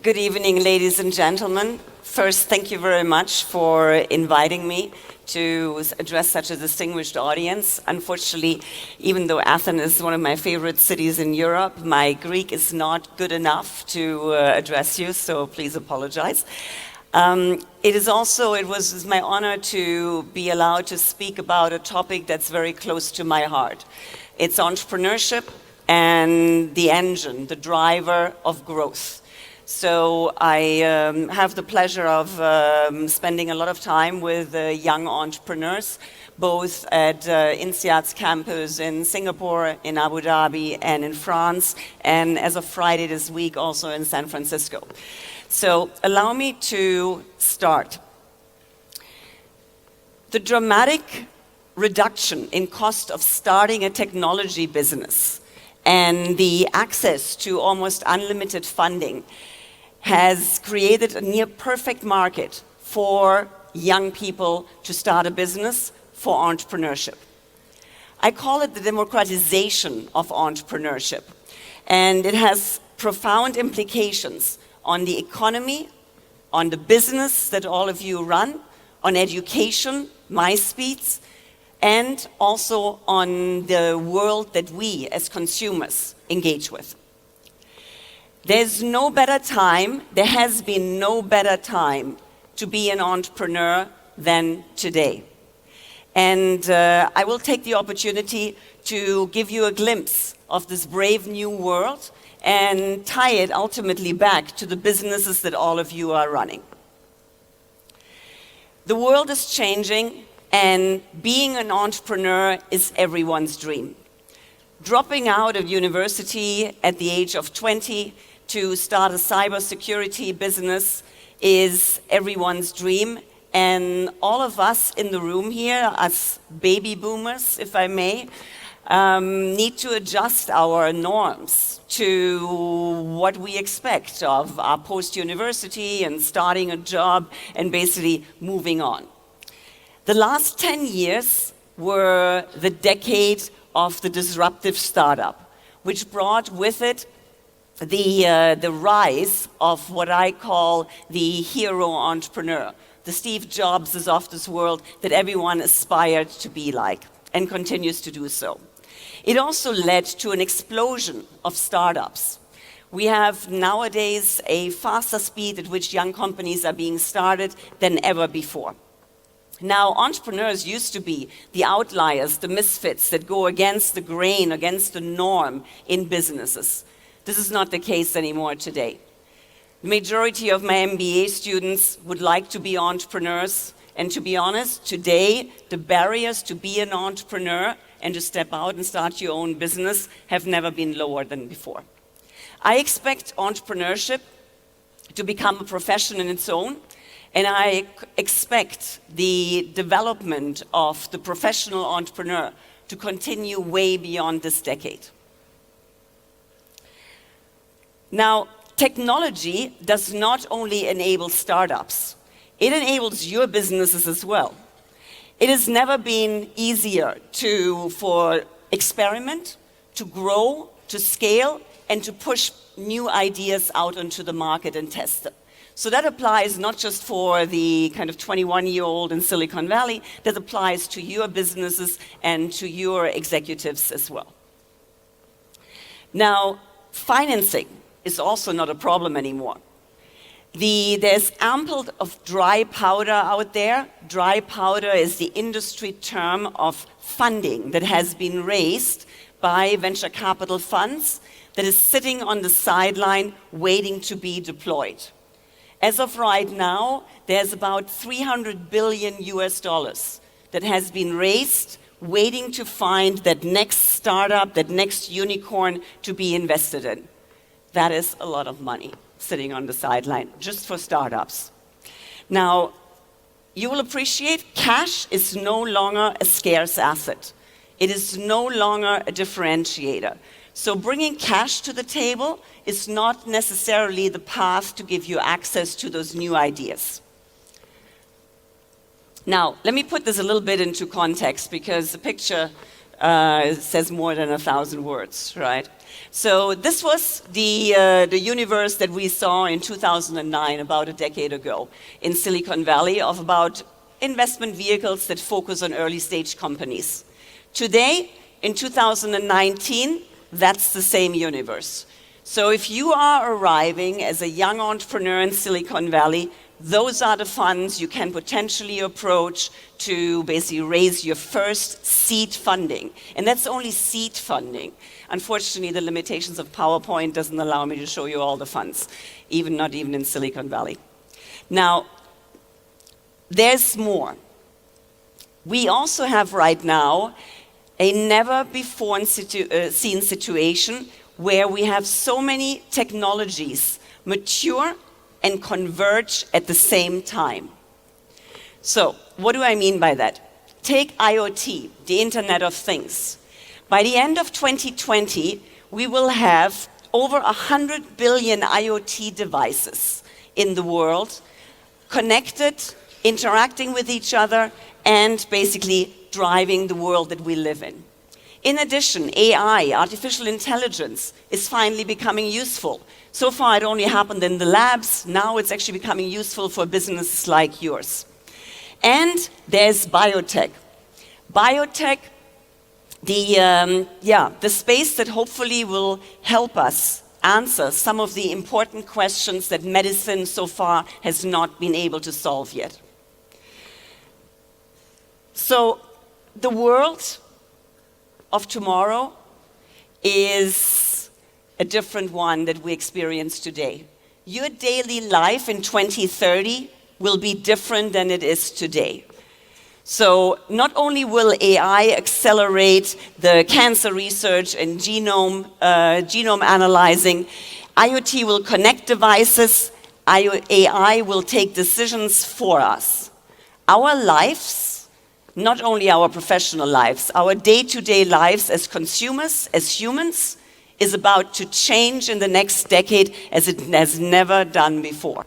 Good evening, ladies and gentlemen. First, thank you very much for inviting me to address such a distinguished audience. Unfortunately, even though Athens is one of my favorite cities in Europe, my Greek is not good enough to address you, so please apologize. It was my honor to be allowed to speak about a topic that's very close to my heart. It's entrepreneurship and the engine, the driver of growth. So I have the pleasure of spending a lot of time with young entrepreneurs, both at INSEAD's campus in Singapore, in Abu Dhabi, and in France, and as of Friday this week, also in San Francisco. So allow me to start. The dramatic reduction in cost of starting a technology business and the access to almost unlimited funding has created a near perfect market for young people to start a business, for entrepreneurship. I call it the democratization of entrepreneurship, and it has profound implications on the economy, on the business that all of you run, on education, my speeds, and also on the world that we as consumers engage with. There's no better time, there has been no better time to be an entrepreneur than today. And I will take the opportunity to give you a glimpse of this brave new world and tie it ultimately back to the businesses that all of you are running. The world is changing, and being an entrepreneur is everyone's dream. Dropping out of university at the age of 20 to start a cybersecurity business is everyone's dream, and all of us in the room here, as baby boomers, if I may, need to adjust our norms to what we expect of our post-university and starting a job and basically moving on. The last 10 years were the decade of the disruptive startup, which brought with it the rise of what I call the hero entrepreneur, the Steve Jobs of this world that everyone aspired to be like and continues to do so. It also led to an explosion of startups. We have nowadays a faster speed at which young companies are being started than ever before. Now, entrepreneurs used to be the outliers, the misfits that go against the grain, against the norm in businesses. This is not the case anymore today. The majority of my MBA students would like to be entrepreneurs, and to be honest, today the barriers to be an entrepreneur and to step out and start your own business have never been lower than before. I expect entrepreneurship to become a profession in its own, and I expect the development of the professional entrepreneur to continue way beyond this decade. Now, technology does not only enable startups, it enables your businesses as well. It has never been easier for experiment, to grow, to scale, and to push new ideas out onto the market and test them. So that applies not just for the kind of 21-year-old in Silicon Valley, that applies to your businesses and to your executives as well. Now, financing is also not a problem anymore. There's ample of dry powder out there. Dry powder is the industry term of funding that has been raised by venture capital funds that is sitting on the sideline waiting to be deployed. As of right now, there's about $300 billion that has been raised, waiting to find that next startup, that next unicorn to be invested in. That is a lot of money sitting on the sideline, just for startups. Now, you will appreciate cash is no longer a scarce asset. It is no longer a differentiator. So bringing cash to the table is not necessarily the path to give you access to those new ideas. Now, let me put this a little bit into context, because the picture says more than 1,000 words, right? So this was the universe that we saw in 2009, about a decade ago, in Silicon Valley, of about investment vehicles that focus on early stage companies. Today, in 2019, that's the same universe. So if you are arriving as a young entrepreneur in Silicon Valley, those are the funds you can potentially approach to basically raise your first seed funding. And that's only seed funding. Unfortunately, the limitations of PowerPoint doesn't allow me to show you all the funds, not even in Silicon Valley. Now, there's more. We also have right now a never-before-seen situation where we have so many technologies mature and converge at the same time. So, what do I mean by that? Take IoT, the Internet of Things. By the end of 2020, we will have over 100 billion IoT devices in the world, connected, interacting with each other, and basically driving the world that we live in. In addition, AI, artificial intelligence, is finally becoming useful. So far, it only happened in the labs. Now it's actually becoming useful for businesses like yours. And there's biotech. Biotech, the space that hopefully will help us answer some of the important questions that medicine so far has not been able to solve yet. So the world of tomorrow is a different one that we experience today. Your daily life in 2030 will be different than it is today. So not only will AI accelerate the cancer research and genome analyzing, IoT will connect devices, AI will take decisions for us. Our lives, not only our professional lives, our day-to-day lives as consumers, as humans, is about to change in the next decade as it has never done before.